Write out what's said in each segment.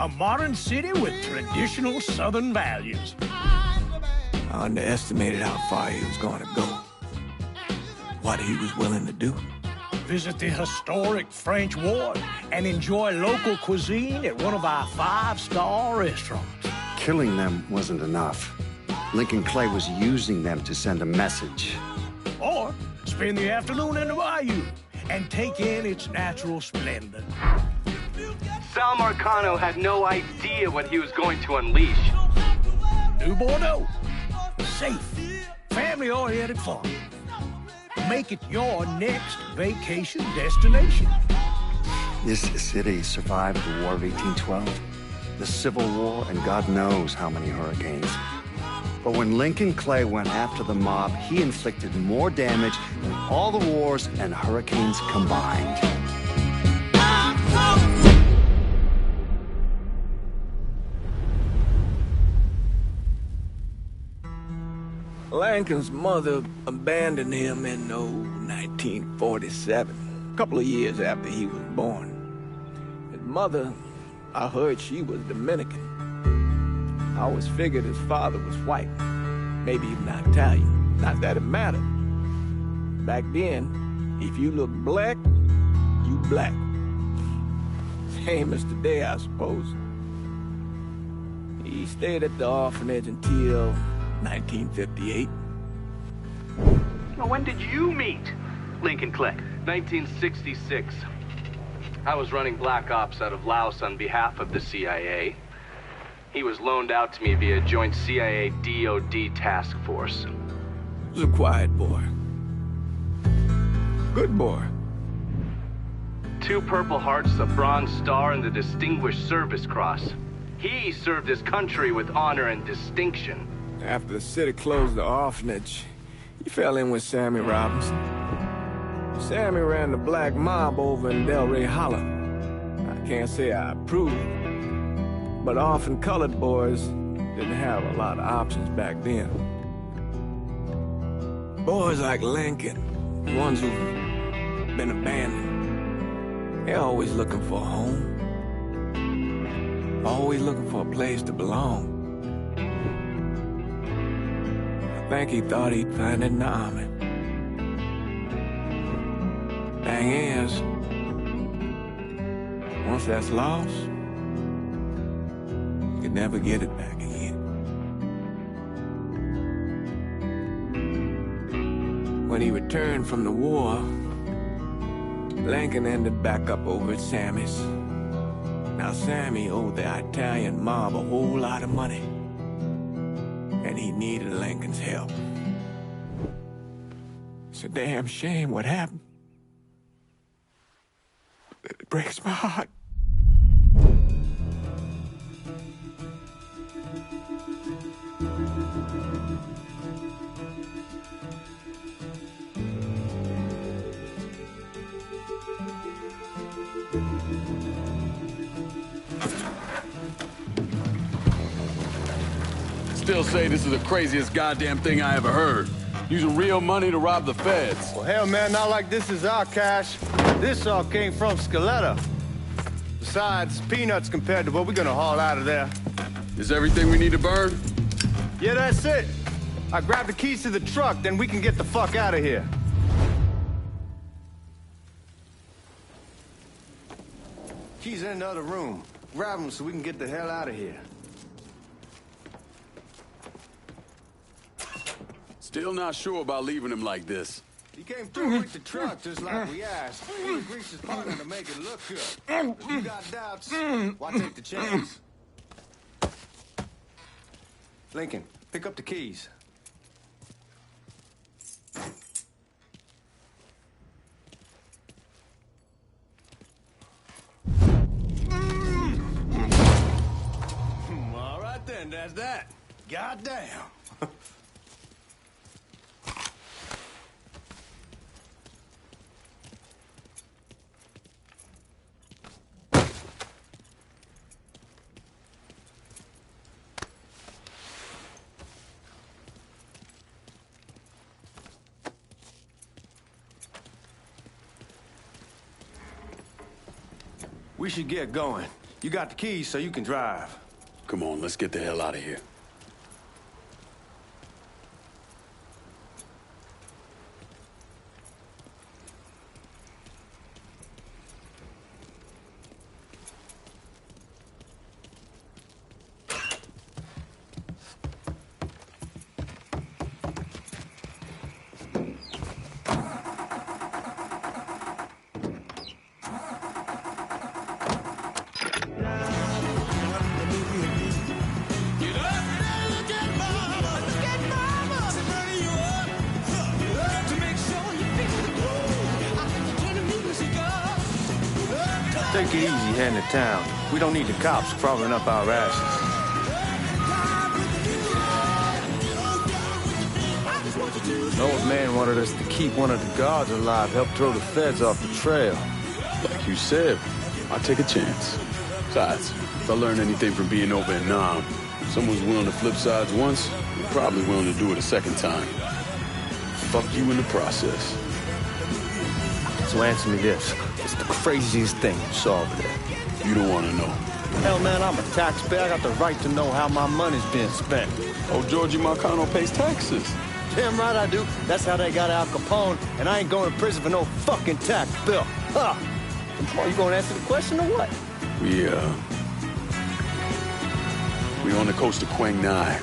A modern city with traditional Southern values. I underestimated how far he was going to go. What he was willing to do. Visit the historic French Ward and enjoy local cuisine at one of our 5-star restaurants. Killing them wasn't enough. Lincoln Clay was using them to send a message. Or spend the afternoon in the bayou and take in its natural splendor. Sal Marcano had no idea what he was going to unleash. New Bordeaux. Safe, family-oriented fun. Make it your next vacation destination. This city survived the War of 1812, the Civil War, and God knows how many hurricanes. But when Lincoln Clay went after the mob, he inflicted more damage than all the wars and hurricanes combined. Lincoln's mother abandoned him in 1947, a couple of years after he was born. His mother, I heard she was Dominican. I always figured his father was white, maybe even Italian. Not that it mattered. Back then, if you looked black, you black. Same as today, I suppose. He stayed at the orphanage until 1958. Now, when did you meet Lincoln Clay? 1966. I was running Black Ops out of Laos on behalf of the CIA. He was loaned out to me via joint CIA-DOD task force. He was a quiet boy. Good boy. 2 Purple Hearts, a Bronze Star, and the Distinguished Service Cross. He served his country with honor and distinction. After the city closed the orphanage, he fell in with Sammy Robinson. Sammy ran the black mob over in Delray Hollow. I can't say I approved, but orphan colored boys didn't have a lot of options back then. Boys like Lincoln, ones who've been abandoned, they're always looking for a home. Always looking for a place to belong. I think he thought he'd find it in the army. Thing is, once that's lost, you can never get it back again. When he returned from the war, Lincoln ended back up over at Sammy's. Now Sammy owed the Italian mob a whole lot of money, and he needed Lincoln's help. It's a damn shame what happened. It breaks my heart. Still say this is the craziest goddamn thing I ever heard. Using real money to rob the feds. Well, hell, man, not like this is our cash. This all came from Scaletta. Besides, peanuts compared to what we're gonna haul out of there. Is everything we need to burn? Yeah, that's it. I grabbed the keys to the truck, then we can get the fuck out of here. Keys in another room. Grab them so we can get the hell out of here. Still not sure about leaving him like this. He came through with the truck just like we asked. He was Reese's partner to make it look good. If you got doubts, why take the chance? Lincoln, pick up the keys. All right then, that's that. Goddamn. We should get going. You got the keys, so you can drive. Come on, let's get the hell out of here. Take it easy heading to town. We don't need the cops crawling up our asses. The old man wanted us to keep one of the guards alive, help throw the feds off the trail. Like you said, I'll take a chance. Besides, if I learn anything from being over in Nam, if someone's willing to flip sides once, they're probably willing to do it a second time. Fuck you in the process. So answer me this. It's the craziest thing you saw over there. You don't want to know. Hell, man, I'm a taxpayer. I got the right to know how my money's being spent. Oh, Georgie Marcano pays taxes. Damn right I do. That's how they got Al Capone, and I ain't going to prison for no fucking tax bill. Huh. Come on, you gonna answer the question or what? We on the coast of Quang Nai,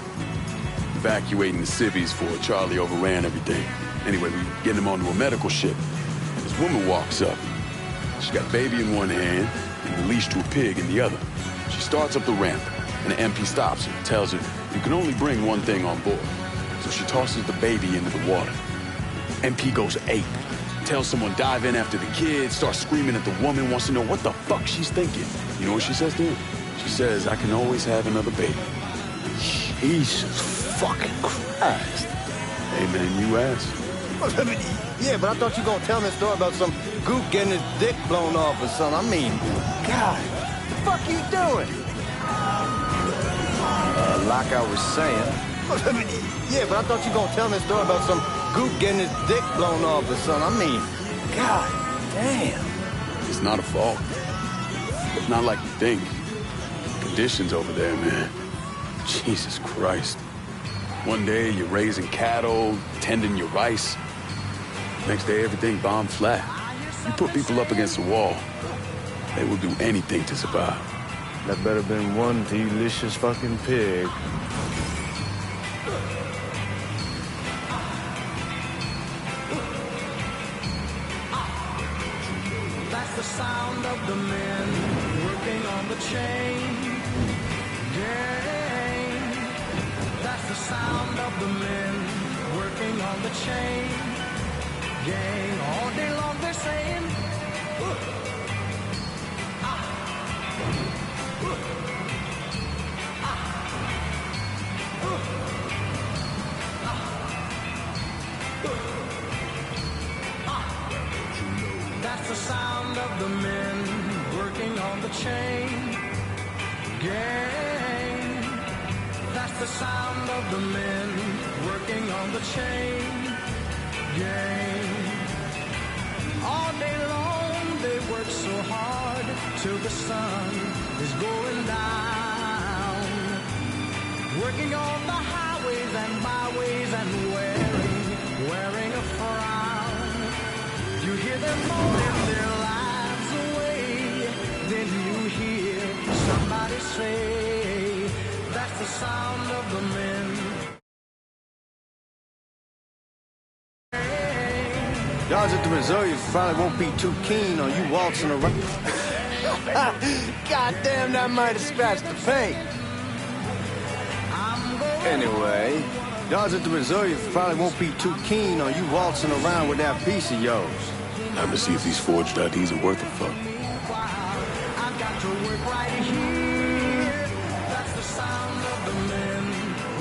evacuating the civvies for Charlie overran everything. Anyway, we getting him onto a medical ship. This woman walks up. She got baby in one hand and a leash to a pig in the other. She starts up the ramp, and the MP stops her and tells her, you can only bring one thing on board. So she tosses the baby into the water. MP goes ape. Tells someone dive in after the kid, starts screaming at the woman, wants to know what the fuck she's thinking. You know what she says to him? She says, I can always have another baby. Jesus fucking Christ. Hey man, you asked. Yeah, but I thought you were gonna tell me a story about some gook getting his dick blown off or something. I mean, God, what the fuck you doing? Like I was saying. Yeah, but I thought you were gonna tell me a story about some gook getting his dick blown off or something. I mean, God damn. It's not a fault. It's not like you think. Conditions over there, man. Jesus Christ. One day you're raising cattle, tending your rice. Next day everything bombed flat. You put people up against the wall, they will do anything to survive. That better been one delicious fucking pig. That's the sound of the men working on the chain gang. That's the sound of the men working on the chain gang. All day long they're saying, That's the sound of the men working on the chain gang. That's the sound of the men working on the chain gang. All day long they work so hard till the sun is going down. Working on the highways and byways and wearing a frown. You hear them moaning their lives away. Then you hear somebody say, that's the sound of the men. Guys at the Missouri probably won't be too keen on you waltzing around. God damn, that might have scratched the paint. Anyway, guys at the Missouri probably won't be too keen on you waltzing around with that piece of yours. Time to see if these forged IDs are worth a fuck. I've got to work right here. That's the sound of the men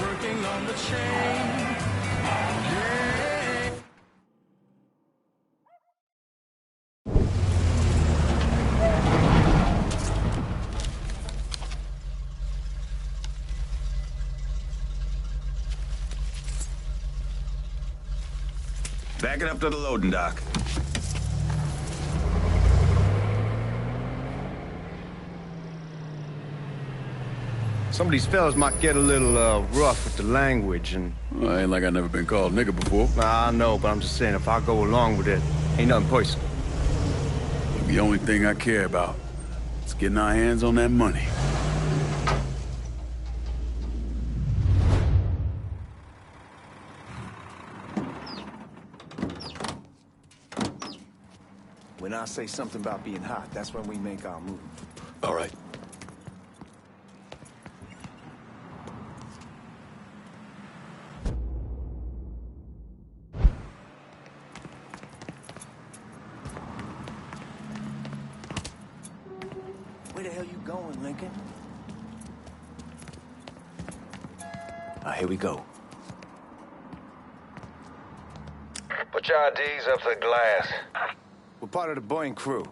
working on the chain. Yeah. Back it up to the loading dock. Some of these fellas might get a little rough with the language, and... Well, ain't like I never been called nigga before. Nah, I know, but I'm just saying, if I go along with it, ain't nothing personal. The only thing I care about is getting our hands on that money. When I say something about being hot, that's when we make our move. All right. Where the hell you going, Lincoln? Here we go. Put your IDs up to the glass. We're part of the Boeing crew.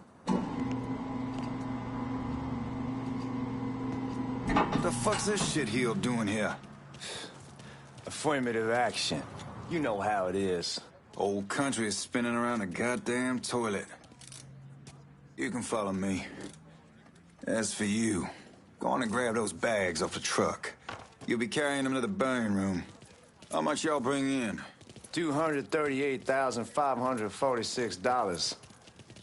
What the fuck's this shitheel doing here? Affirmative action. You know how it is. Old country is spinning around a goddamn toilet. You can follow me. As for you, go on and grab those bags off the truck. You'll be carrying them to the burn room. How much y'all bring in? $238,546.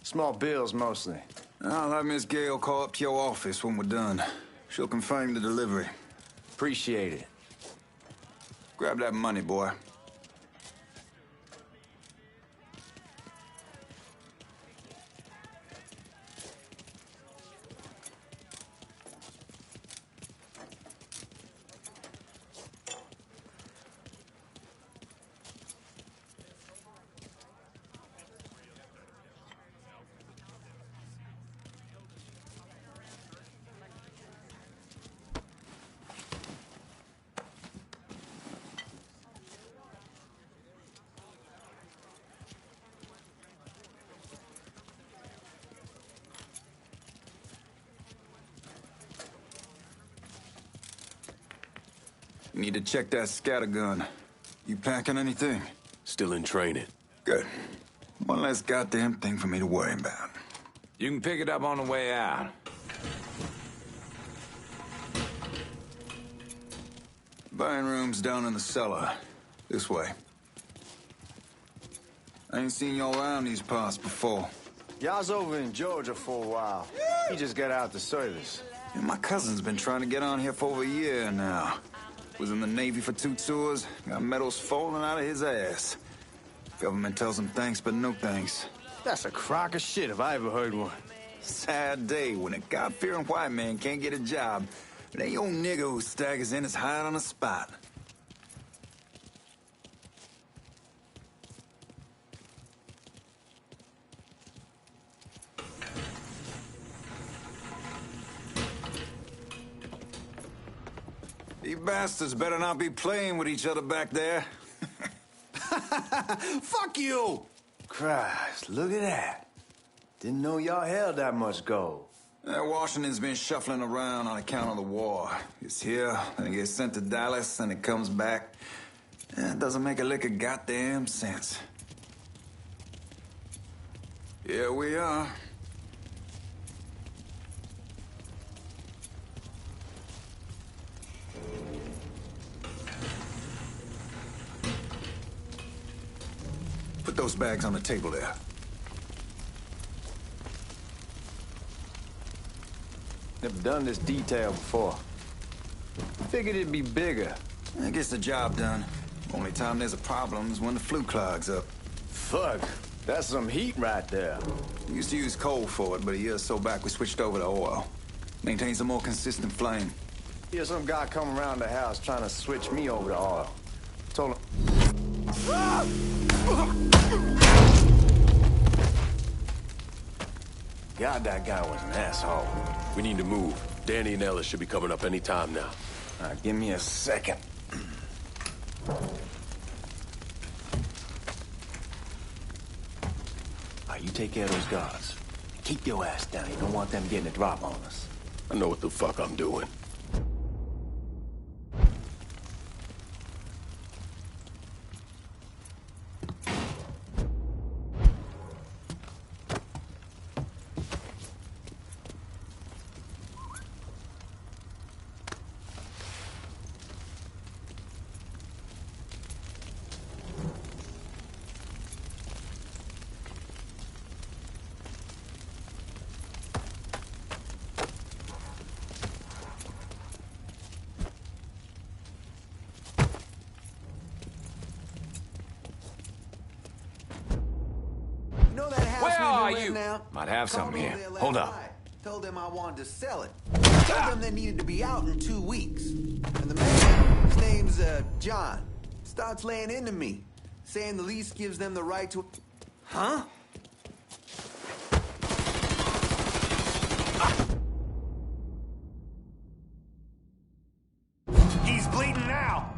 Small bills, mostly. I'll have Miss Gale call up to your office when we're done. She'll confirm the delivery. Appreciate it. Grab that money, boy. You need to check that scattergun. You packing anything? Still in training. Good. One less goddamn thing for me to worry about. You can pick it up on the way out. Burn room's down in the cellar. This way. I ain't seen y'all around these parts before. Y'all's over in Georgia for a while. He just got out the service. Yeah, my cousin's been trying to get on here for over a year now. Was in the Navy for 2 tours, got medals falling out of his ass. Government tells him thanks, but no thanks. That's a crock of shit if I ever heard one. Sad day when a God-fearing white man can't get a job. But ain't old nigga who staggers in is hired on the spot. You bastards better not be playing with each other back there. Fuck you! Christ, look at that. Didn't know y'all held that much gold. Washington's been shuffling around on account of the war. It's here, then it gets sent to Dallas, and it comes back. It doesn't make a lick of goddamn sense. Here we are. Put those bags on the table there. Never done this detail before. Figured it'd be bigger. That gets the job done. Only time there's a problem is when the flue clogs up. Fuck, that's some heat right there. We used to use coal for it, but a year or so back we switched over to oil. Maintains a more consistent flame. Here's some guy come around the house trying to switch me over to oil. Told him... God, that guy was an asshole. We need to move. Danny and Ellis should be coming up any time now. Give me a second. You take care of those guards. Keep your ass down. You don't want them getting a drop on us. I know what the fuck I'm doing. Might have something here. Hold up. Told them I wanted to sell it. Told them they needed to be out in 2 weeks. And the man, his name's, John, starts laying into me, saying the lease gives them the right to... Huh? He's bleeding now.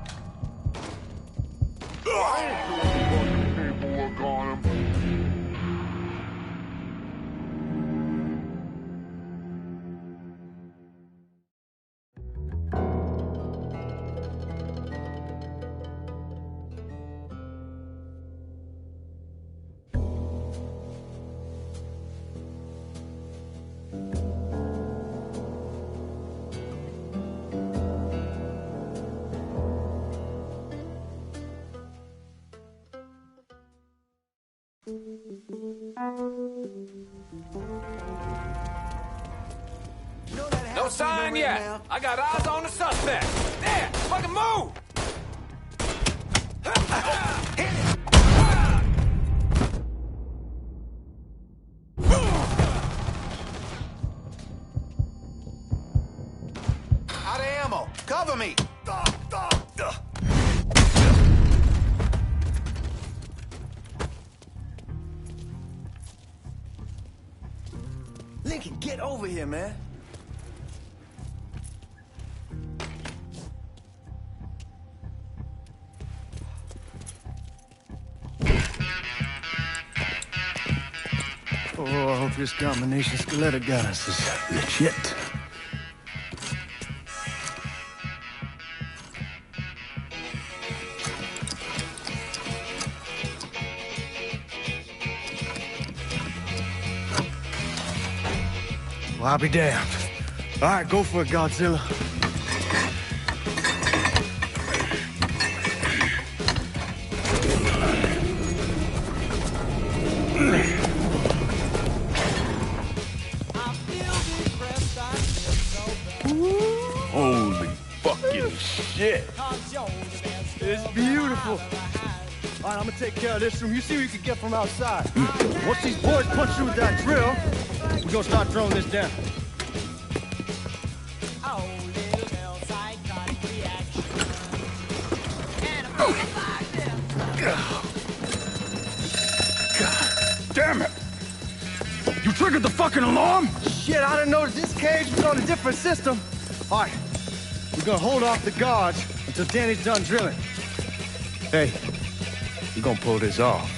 No sign yet. I got eyes on the suspect. There, fucking move! Out of ammo! Cover me! Lincoln, get over here, man. Oh, I hope this combination skeleton got us is legit. Well, I'll be damned. All right, go for it, Godzilla. Holy fucking shit. It's beautiful. All right, I'm gonna take care of this room. You see what you can get from outside. Once these boys punch through with that drill, we're gonna start throwing this down. God damn it. You triggered the fucking alarm? Shit, I didn't know that this cage was on a different system. All right, we're gonna hold off the guards until Danny's done drilling. Hey, we're gonna pull this off.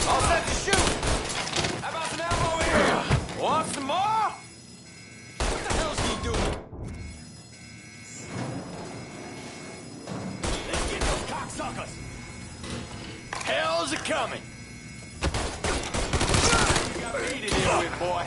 All set to shoot! How about some ammo here? Want some more? What the hell's he doing? Let's get those cocksuckers! Hell's it coming? You got me to deal with, boy.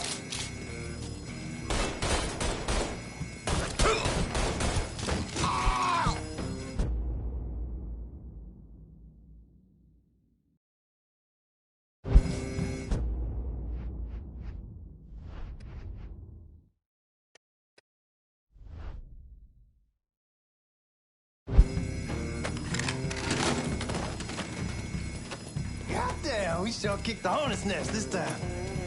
Damn, we sure kicked the hornet's nest this time.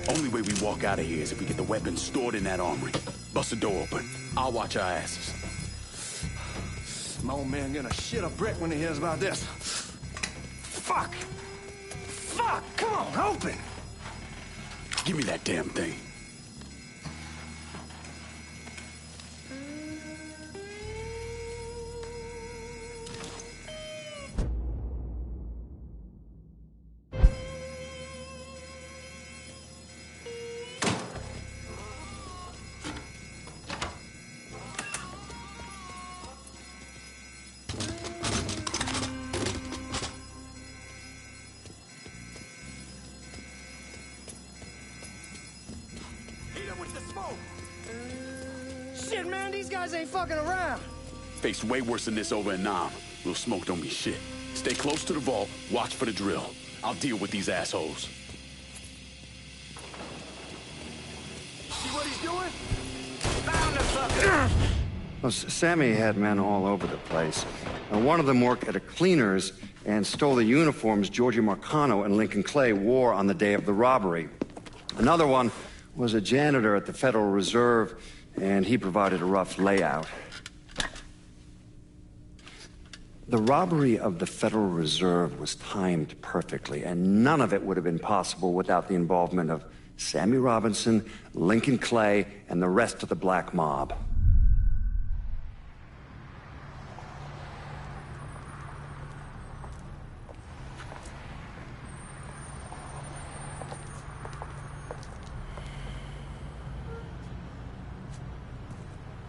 Only way we walk out of here is if we get the weapons stored in that armory. Bust the door open. I'll watch our asses. My old man gonna shit a brick when he hears about this. Fuck! Fuck! Come on, open! Give me that damn thing. Shit, man, these guys ain't fucking around. Faced way worse than this over in Nam. Little smoke don't mean shit. Stay close to the vault, watch for the drill. I'll deal with these assholes. See what he's doing? Found the fucker! Well, Sammy had men all over the place. One of them worked at a cleaner's and stole the uniforms Georgie Marcano and Lincoln Clay wore on the day of the robbery. Another one was a janitor at the Federal Reserve, and he provided a rough layout. The robbery of the Federal Reserve was timed perfectly, and none of it would have been possible without the involvement of Sammy Robinson, Lincoln Clay, and the rest of the black mob.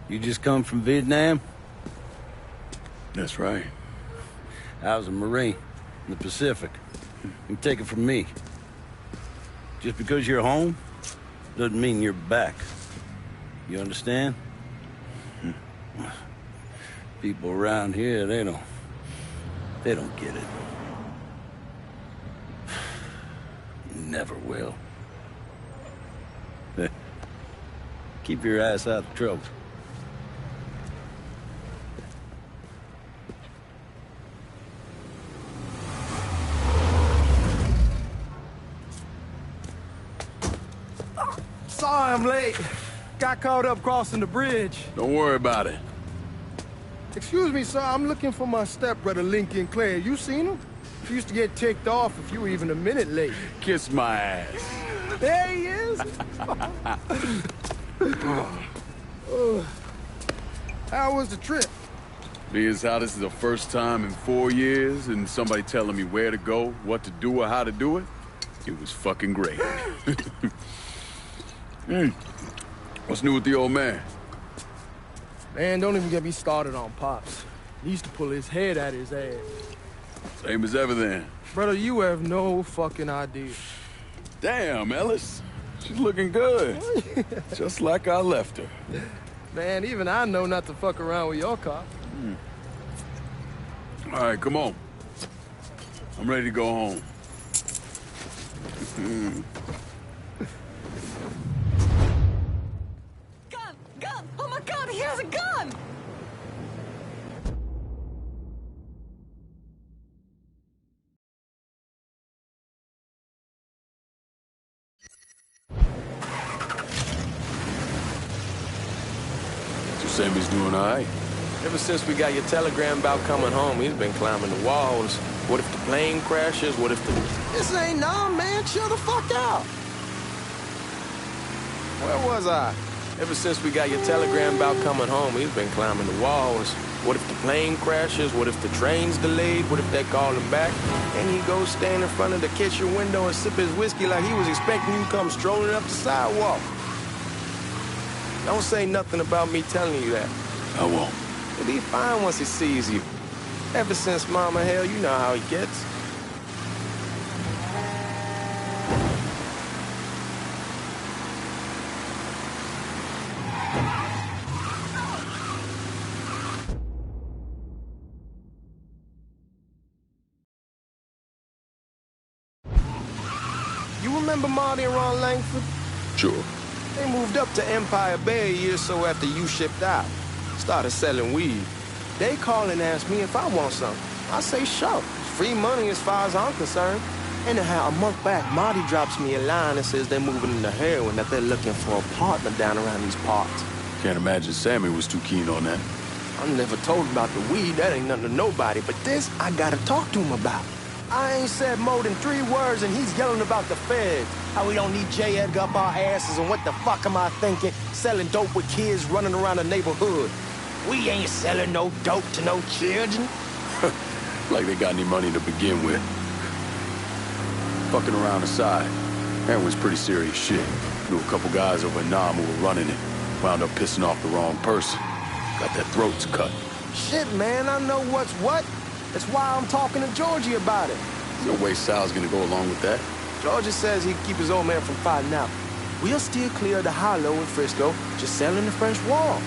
You just come from Vietnam? That's right. I was a Marine in the Pacific. You can take it from me. Just because you're home doesn't mean you're back. You understand? People around here, they don't get it. Never will. Keep your ass out of trouble. Sorry I'm late. Got caught up crossing the bridge. Don't worry about it. Excuse me, sir. I'm looking for my stepbrother, Lincoln Clay. You seen him? He used to get ticked off if you were even a minute late. Kiss my ass. There he is. How was the trip? Being as how this is the first time in 4 years and somebody telling me where to go, what to do, or how to do it, it was fucking great. What's new with the old man? Man, don't even get me started on Pops. He used to pull his head out his ass. Same as ever then. Brother, you have no fucking idea. Damn, Ellis. She's looking good. Just like I left her. Man, even I know not to fuck around with your car. All right, come on. I'm ready to go home. Gun! Oh my God, he has a gun! So Sammy's doing all right? Ever since we got your telegram about coming home, he's been climbing the walls. What if the plane crashes? What if the... This ain't Nam, man. Chill the fuck out. Where was I? Ever since we got your telegram about coming home, he's been climbing the walls. What if the plane crashes? What if the train's delayed? What if they call him back? And he goes stand in front of the kitchen window and sip his whiskey like he was expecting you to come strolling up the sidewalk. Don't say nothing about me telling you that. I won't. He'll be fine once he sees you. Ever since Mama, hell, you know how he gets. You remember Marty and Ron Langford? Sure. They moved up to Empire Bay a year or so after you shipped out. Started selling weed. They call and ask me if I want something. I say, sure. Free money as far as I'm concerned. Anyhow, a month back, Marty drops me a line and says they're moving into heroin, that they're looking for a partner down around these parts. Can't imagine Sammy was too keen on that. I never told him about the weed, that ain't nothing to nobody, but this I gotta talk to him about. I ain't said more than 3 words and he's yelling about the feds. How we don't need J. Edgar up our asses and what the fuck am I thinking? Selling dope with kids running around the neighborhood. We ain't selling no dope to no children. Like they got any money to begin with. Fucking around aside, heroin's pretty serious shit. Knew a couple guys over in Nam who were running it. Wound up pissing off the wrong person. Got their throats cut. Shit, man, I know what's what. That's why I'm talking to Georgie about it. There's no way Sal's gonna go along with that. Georgie says he'd keep his old man from fighting out. We'll steer clear of the Hollow in Frisco, just selling the French Wall.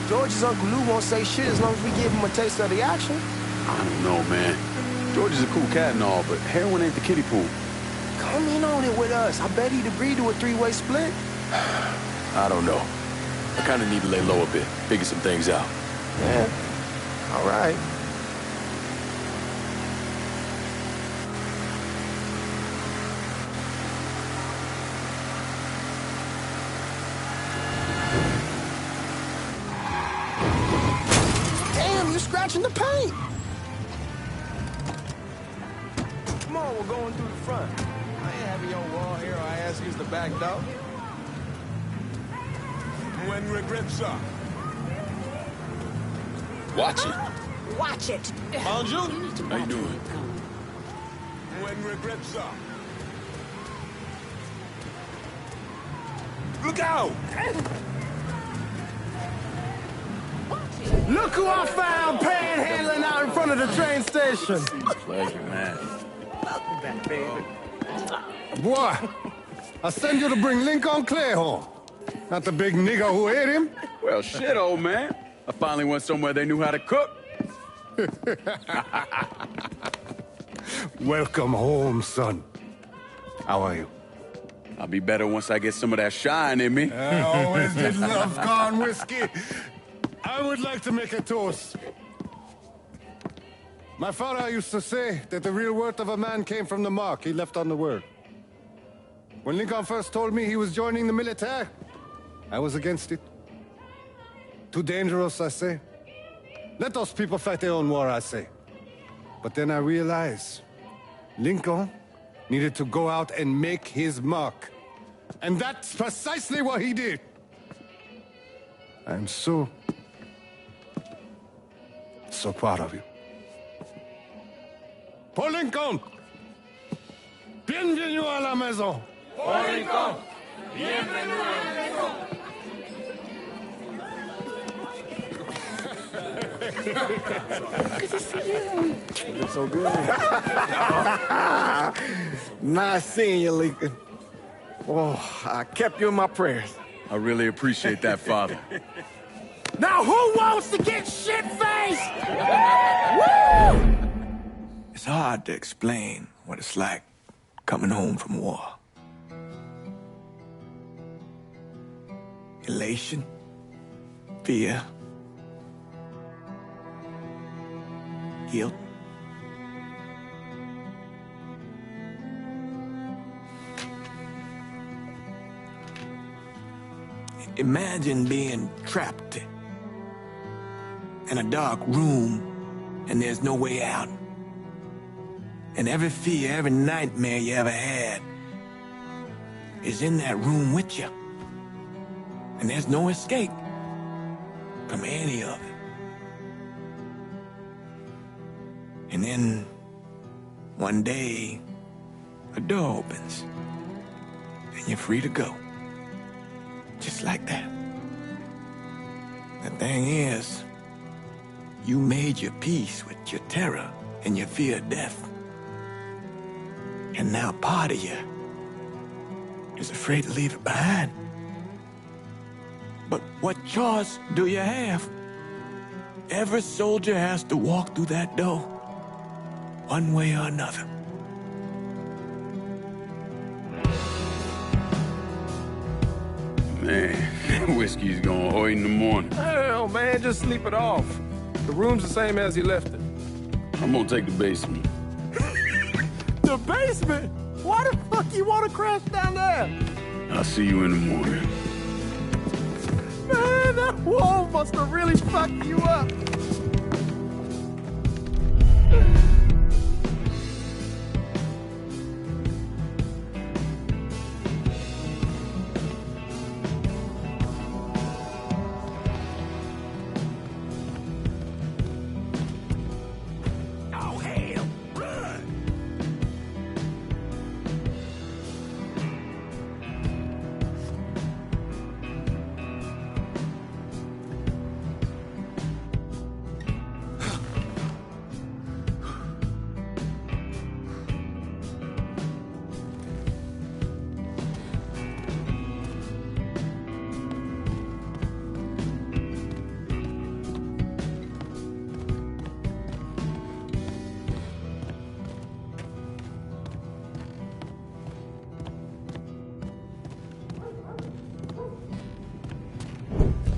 George's Uncle Lou won't say shit as long as we give him a taste of the action. I don't know, man. George is a cool cat and all, but heroin ain't the kiddie pool. Come in on it with us. I bet he'd agree to a 3-way split. I don't know. I kind of need to lay low a bit, figure some things out. Yeah, all right. Damn, you're scratching the paint. Come on, we're going through the front. I ain't having your wall here, I ask you use the back door. When regrets are. Watch it. Watch it. Bonjour. How you doing? When regrets are. Look out! Look who I found panhandling out in front of the train station. Pleasure, man. Welcome back, baby. Boy, I send you to bring Lincoln Clay home. Not the big nigger who ate him. Well, shit, old man. I finally went somewhere they knew how to cook. Welcome home, son. How are you? I'll be better once I get some of that shine in me. I always did love corn whiskey. I would like to make a toast. My father used to say that the real worth of a man came from the mark he left on the world. When Lincoln first told me he was joining the military, I was against it. Too dangerous, I say. Let those people fight their own war, I say. But then I realized Lincoln needed to go out and make his mark. And that's precisely what he did. I'm so proud of you. Paul Lincoln! Bienvenue à la maison! Paul Lincoln! Bienvenue à la maison! Good to see you. It's so good. Nice seeing you, Lincoln. Oh, I kept you in my prayers. I really appreciate that, Father. Now who wants to get shit-faced? Woo! It's hard to explain what it's like coming home from war. Elation, fear, guilt. Imagine being trapped in a dark room and there's no way out. And every fear, every nightmare you ever had is in that room with you. And there's no escape from any of it. And then one day, a door opens and you're free to go. Just like that. The thing is, you made your peace with your terror and your fear of death. And now part of you is afraid to leave it behind. But what choice do you have? Every soldier has to walk through that door, one way or another. Man, whiskey's going hoy in the morning. Hell, man, just sleep it off. The room's the same as he left it. I'm gonna take the basement. The basement? Why the fuck you want to crash down there? I'll see you in the morning. Man, that wall must have really fucked you up.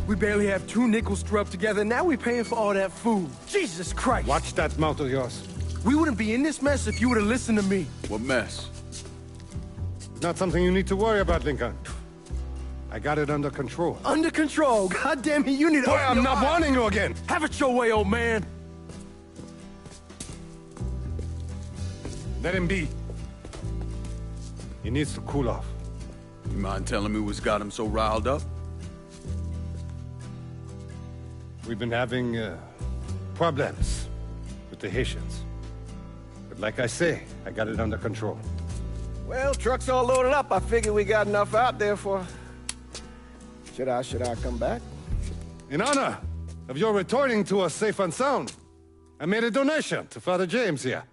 We barely have 2 nickels to rub together, now we're paying for all that food. Jesus Christ! Watch that mouth of yours. We wouldn't be in this mess if you would have listened to me. What mess? It's not something you need to worry about, Lincoln. I got it under control. Under control? God damn it, you need to... Boy, I'm not warning you again! Have it your way, old man! Let him be. He needs to cool off. You mind telling me what's got him so riled up? We've been having problems with the Haitians. But like I say, I got it under control. Well, truck's all loaded up. I figure we got enough out there for... Should I come back? In honor of your returning to us safe and sound, I made a donation to Father James here.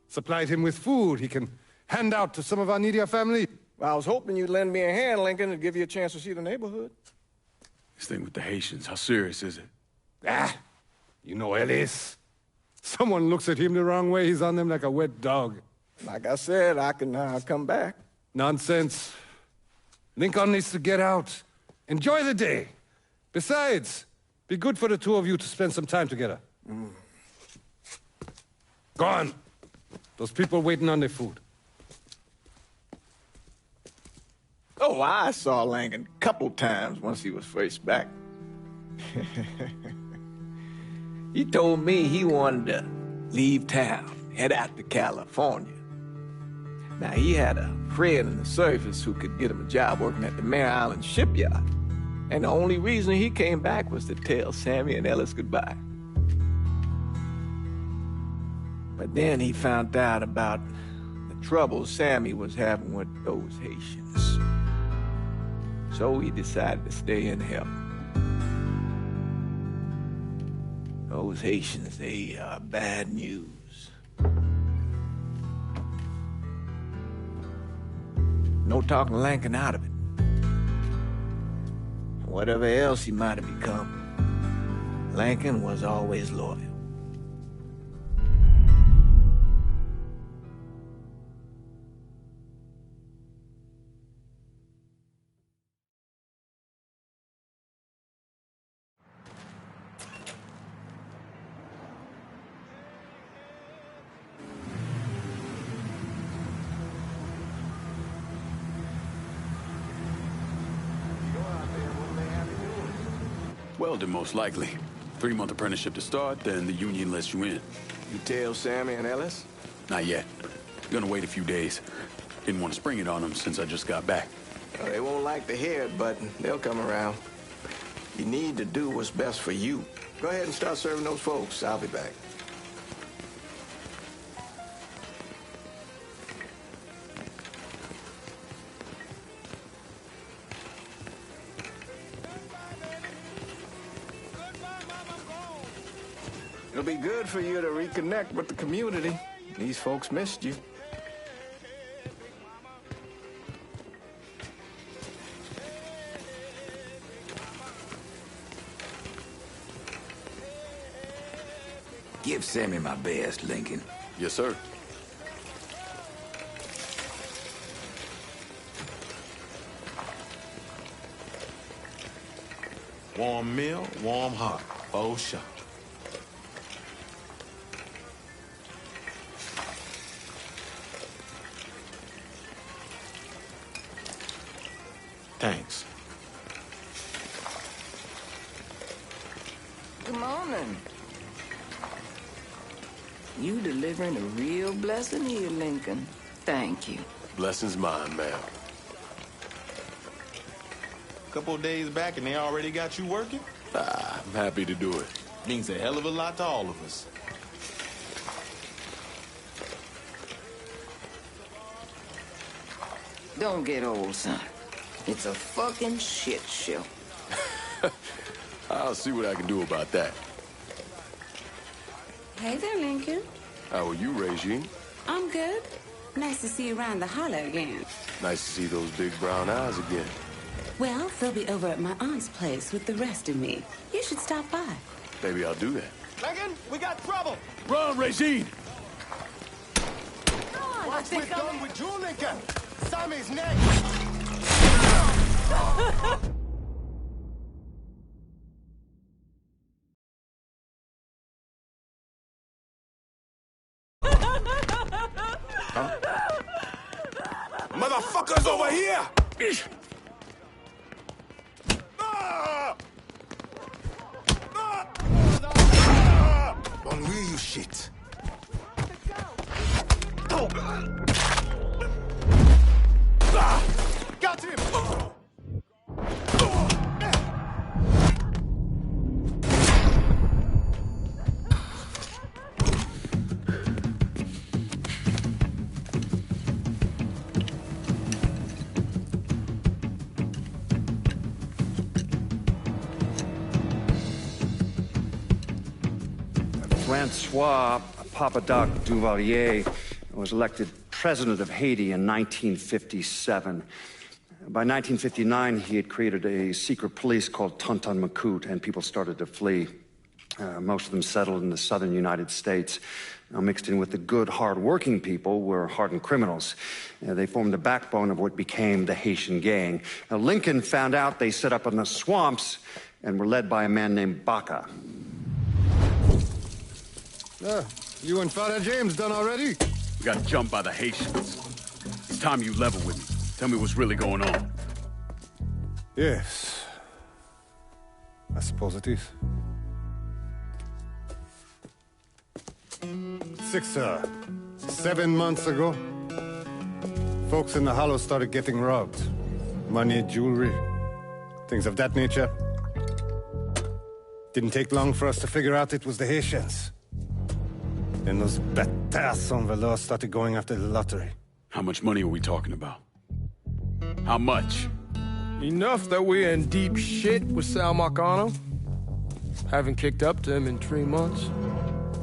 Supplied him with food he can hand out to some of our needier family. Well, I was hoping you'd lend me a hand, Lincoln, and give you a chance to see the neighborhood. This thing with the Haitians, how serious is it? You know Ellis. Someone looks at him the wrong way, he's on them like a wet dog. Like I said, I can come back. Nonsense. Lincoln needs to get out. Enjoy the day. Besides, be good for the two of you to spend some time together. Go on. Those people waiting on their food. Oh, I saw Lincoln a couple times once he was first back. He told me he wanted to leave town, head out to California. Now, he had a friend in the service who could get him a job working at the Mare Island shipyard. And the only reason he came back was to tell Sammy and Ellis goodbye. But then he found out about the trouble Sammy was having with those Haitians. So he decided to stay and help. Those Haitians, they are bad news. No talking Lincoln out of it. Whatever else he might have become, Lincoln was always loyal. Welding, most likely. 3-month apprenticeship to start, then the union lets you in. You tell Sammy and Ellis? Not yet. Gonna wait a few days. Didn't want to spring it on them since I just got back. Well, they won't like to hear it, but they'll come around. You need to do what's best for you. Go ahead and start serving those folks. I'll be back. It'll be good for you to reconnect with the community. These folks missed you. Give Sammy my best, Lincoln. Yes, sir. Warm meal, warm heart. Oh, shot. Thanks. Good morning. You delivering a real blessing here, Lincoln. Thank you. Blessing's mine, ma'am. Couple of days back and they already got you working? I'm happy to do it. Means a hell of a lot to all of us. Don't get old, son. It's a fucking shit show. I'll see what I can do about that. Hey there, Lincoln. How are you, Regine? I'm good. Nice to see you around the holler again. Nice to see those big brown eyes again. Well, they'll be over at my aunt's place with the rest of me. You should stop by. Maybe I'll do that. Lincoln, we got trouble. Run, Regine! What's with done with you, Lincoln? Sammy's next! Motherfuckers over here! On where you shit? Got him! Francois Papadoc Duvalier was elected president of Haiti in 1957. By 1959, he had created a secret police called Tonton Macoute, and people started to flee. Most of them settled in the southern United States. Now, mixed in with the good, hard-working people were hardened criminals. They formed the backbone of what became the Haitian gang. Now, Lincoln found out they set up in the swamps and were led by a man named Baca. You and Father James done already? We got jumped by the Haitians. It's time you level with me. Tell me what's really going on. Yes. I suppose it is. 7 months ago, folks in the Hollow started getting robbed. Money, jewelry, things of that nature. Didn't take long for us to figure out it was the Haitians. Then those bâtards on velours started going after the lottery. How much money are we talking about? How much? Enough that we're in deep shit with Sal Marcano. Haven't kicked up to him in 3 months.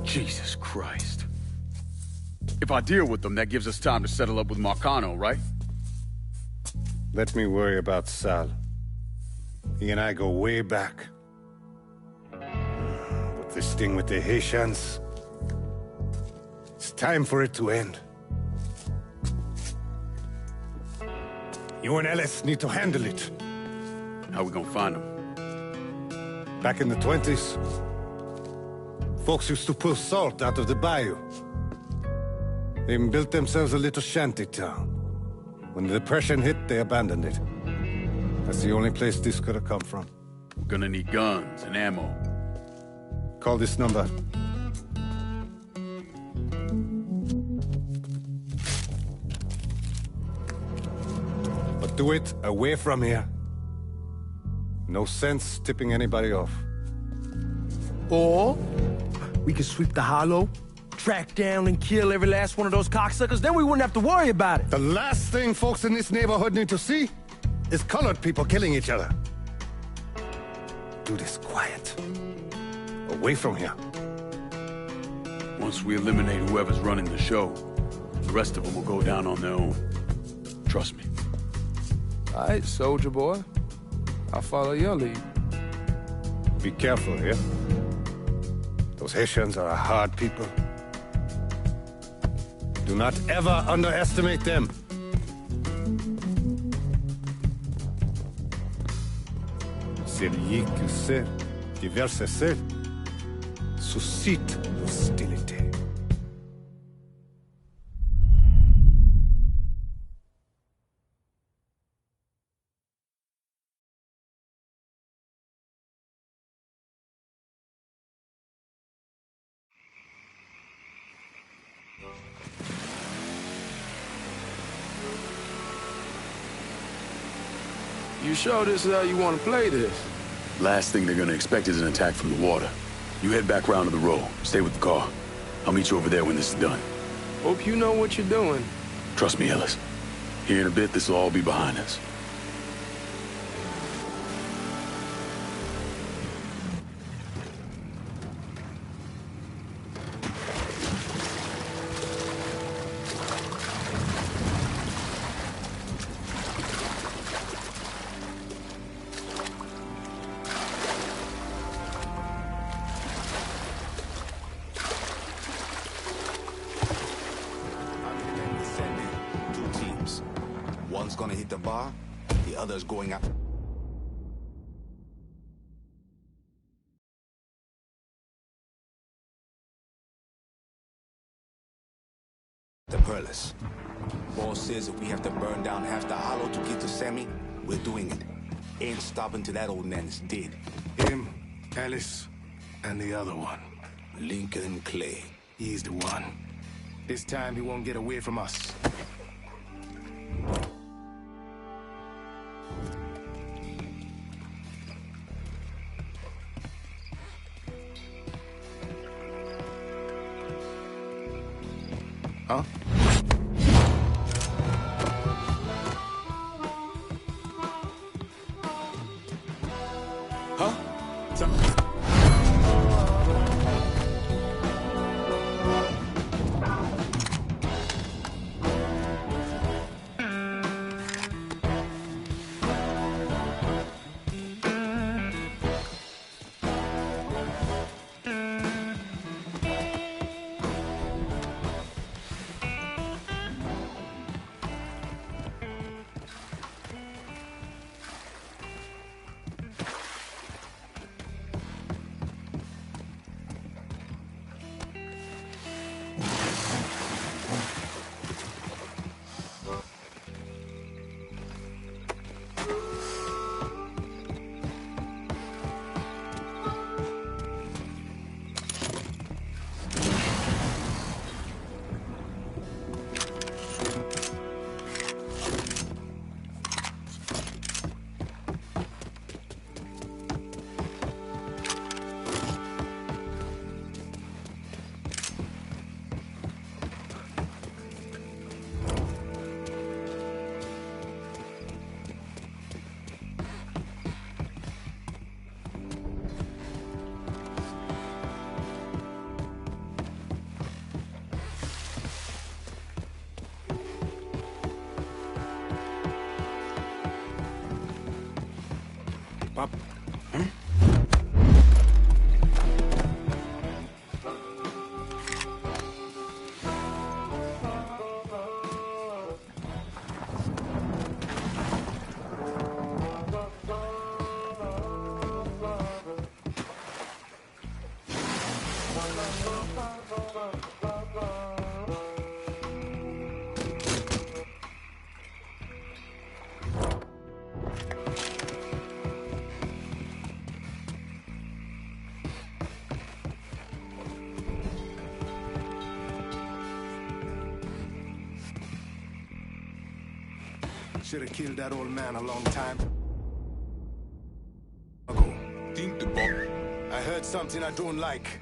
Jesus Christ. If I deal with them, that gives us time to settle up with Marcano, right? Let me worry about Sal. He and I go way back. But this thing with the Haitians... it's time for it to end. You and Ellis need to handle it. How we gonna find them? Back in the 20s, folks used to pull salt out of the bayou. They even built themselves a little shanty town. When the Depression hit, they abandoned it. That's the only place this could have come from. We're gonna need guns and ammo. Call this number. But do it away from here. No sense tipping anybody off. Or we could sweep the Hollow, track down and kill every last one of those cocksuckers, then we wouldn't have to worry about it. The last thing folks in this neighborhood need to see is colored people killing each other. Do this quiet. Away from here. Once we eliminate whoever's running the show, the rest of them will go down on their own. Trust me. All right, soldier boy. I'll follow your lead. Be careful here. Those Haitians are a hard people. Do not ever underestimate them. Celui qui sait diverser suscite hostilité. You sure this is how you want to play this? Last thing they're gonna expect is an attack from the water. You head back round to the row. Stay with the car. I'll meet you over there when this is done. Hope you know what you're doing. Trust me, Ellis. Here in a bit, this will all be behind us. One's gonna hit the bar, the other's going up. The Perlis. Boss says if we have to burn down half the hollow to get to Sammy, we're doing it. Ain't stopping till that old man is dead. Him, Ellis, and the other one. Lincoln Clay. He's the one. This time he won't get away from us. Huh? Huh? Pop. Huh? Should have killed that old man a long time ago. Think the bomb. I heard something I don't like.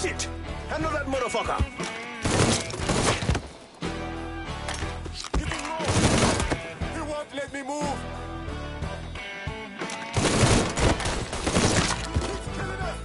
Shit! Handle that motherfucker! He won't let me move. He's killing us.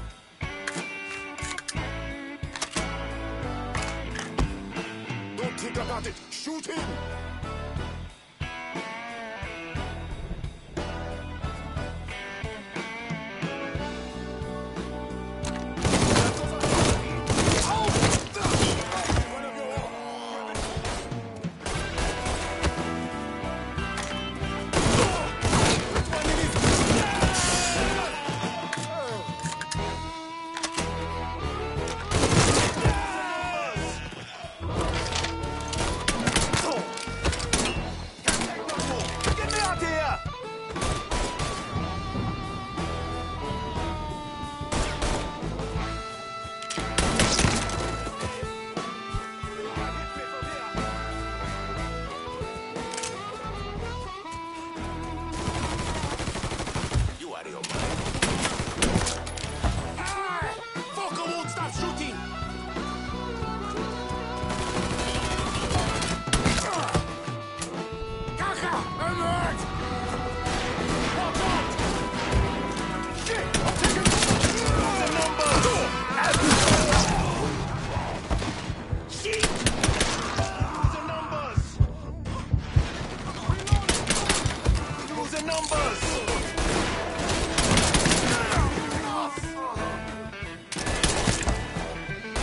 numbers!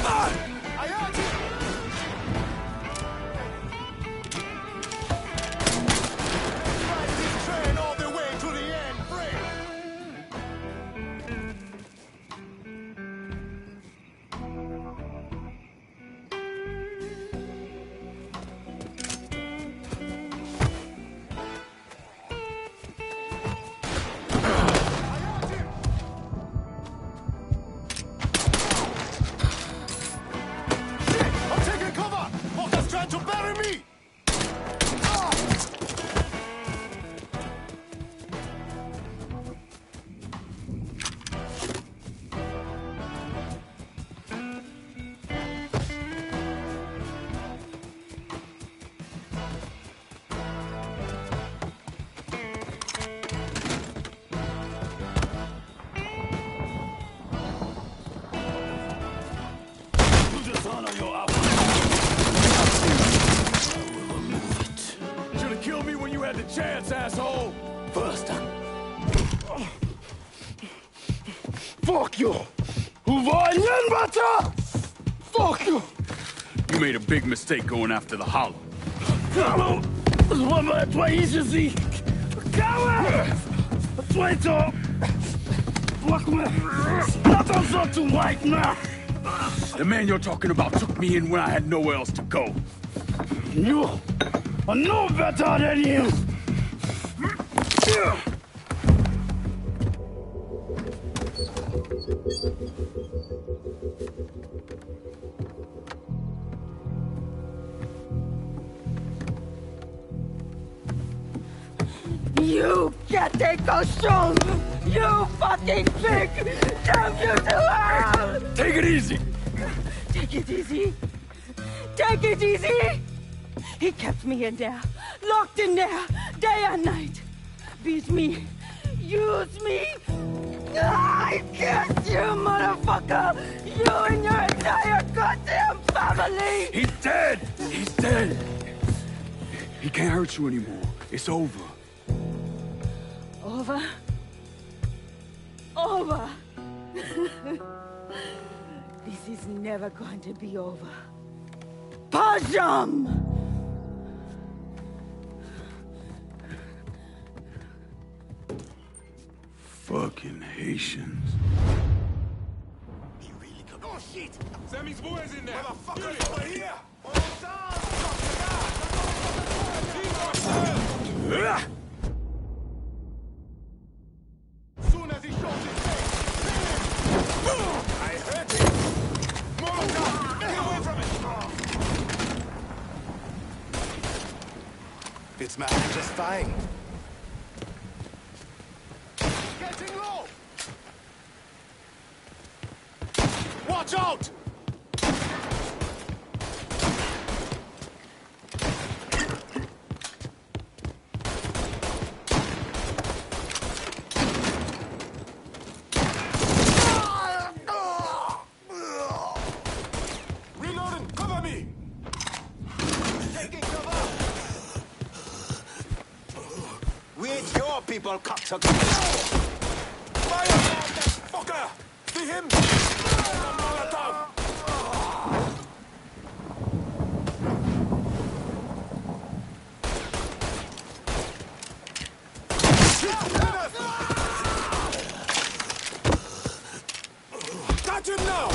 I heard you! Ride this train all the way to the end, to bury me! Chance, asshole! First, Fuck you! Fuck you! You made a big mistake going after the Hollow. The man you're talking about took me in when I had nowhere else to go. You are no better than him! You can't take those shoes! You fucking pig! Damn you to hell! Take it easy! Take it easy! Take it easy! He kept me in there, locked in there, day and night. Beat me, use me. I guess you, motherfucker! You and your entire goddamn family! He's dead! He's dead! He can't hurt you anymore. It's over. Over? Over! This is never going to be over. Pajam! Fucking Haitians. He really could. Oh shit! Sammy's boys in there! Motherfuckers over here! Soon as he shows his face, I hurt him! Molotov! Get away from it! Fits my hand just fine. Getting low! Watch out! Reloading! Cover me! Taking cover! We ain't your people, cocksucker. Fire on that fucker! See him? Molotov! Got him now!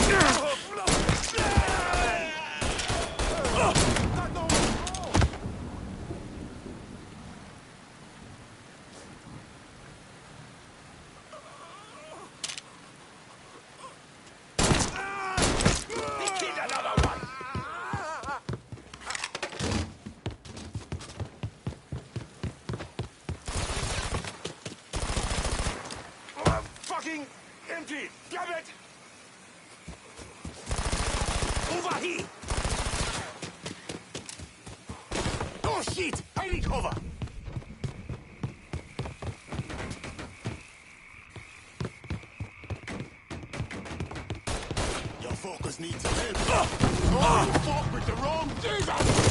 Fucking empty! Damn it! Over here! Oh shit! I need cover! Your focus needs some help. Oh, you fuck with the wrong Jesus!